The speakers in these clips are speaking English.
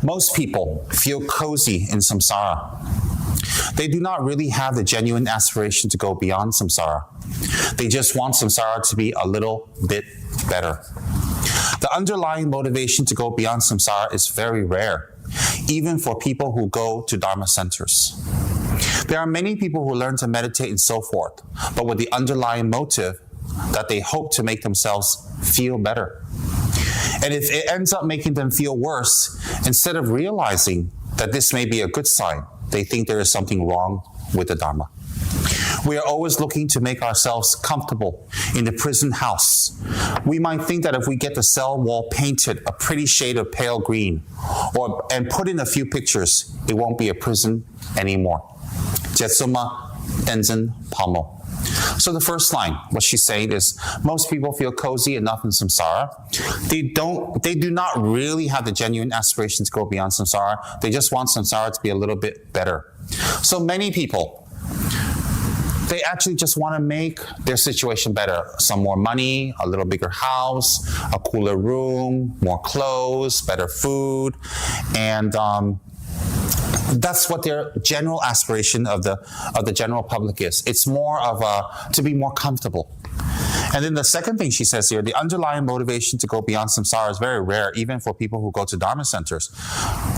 Most people feel cozy in samsara. They do not really have the genuine aspiration to go beyond samsara. They just want samsara to be a little bit better. The underlying motivation to go beyond samsara is very rare, even for people who go to Dharma centers. There are many people who learn to meditate and so forth, but with the underlying motive that they hope to make themselves feel better. And if it ends up making them feel worse, instead of realizing that this may be a good sign, they think there is something wrong with the Dharma. We are always looking to make ourselves comfortable in the prison house. We might think that if we get the cell wall painted a pretty shade of pale green and put in a few pictures, it won't be a prison anymore. Jetsuma Tenzin Pamo. So the first line, what she's saying is, most people feel cozy enough in samsara. They do not really have the genuine aspiration to go beyond samsara. They just want samsara to be a little bit better. So many people, they actually just want to make their situation better. Some more money, a little bigger house, a cooler room, more clothes, better food, and that's what their general aspiration of the general public is. It's more of to be more comfortable. And then the second thing she says here, the underlying motivation to go beyond samsara is very rare, even for people who go to Dharma centers.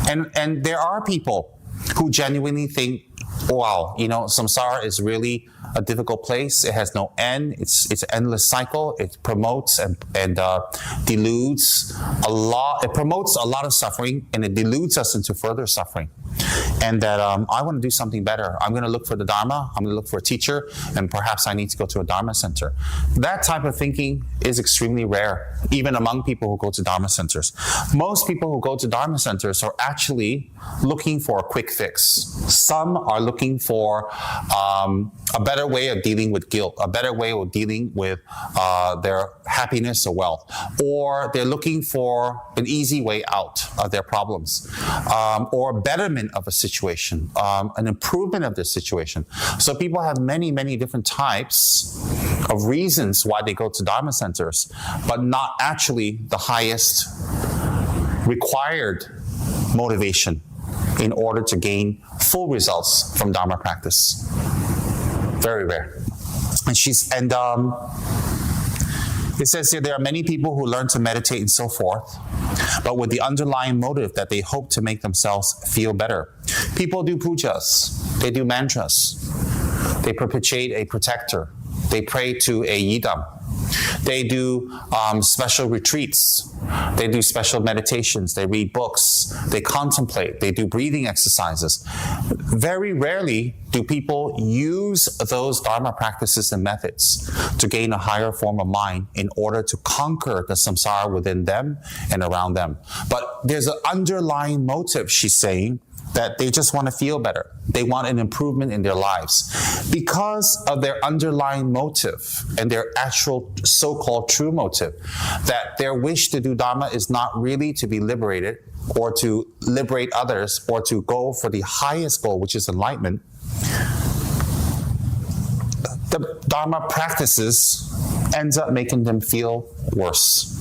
And there are people who genuinely think, wow, samsara is really a difficult place. It has no end. It's an endless cycle. It promotes and deludes a lot. It promotes a lot of suffering, and it deludes us into further suffering. And that I want to do something better. I'm going to look for the Dharma. I'm going to look for a teacher, and perhaps I need to go to a Dharma center. That type of thinking is extremely rare, even among people who go to Dharma centers. Most people who go to Dharma centers are actually looking for a quick fix. Some are looking for a better way of dealing with guilt, a better way of dealing with their happiness or wealth, or they're looking for an easy way out of their problems, or a betterment of a situation, an improvement of the situation. So people have many, many different types of reasons why they go to Dharma centers, but not actually the highest required motivation in order to gain full results from Dharma practice. Very rare. And it says here, there are many people who learn to meditate and so forth, but with the underlying motive that they hope to make themselves feel better. People do pujas, they do mantras, they perpetuate a protector, they pray to a yidam, they do special retreats, they do special meditations, they read books, they contemplate, they do breathing exercises. Very rarely do people use those Dharma practices and methods to gain a higher form of mind in order to conquer the samsara within them and around them. But there's an underlying motive, she's saying, that they just want to feel better. They want an improvement in their lives. Because of their underlying motive and their actual so-called true motive, that their wish to do Dharma is not really to be liberated or to liberate others or to go for the highest goal, which is enlightenment, the Dharma practices ends up making them feel worse.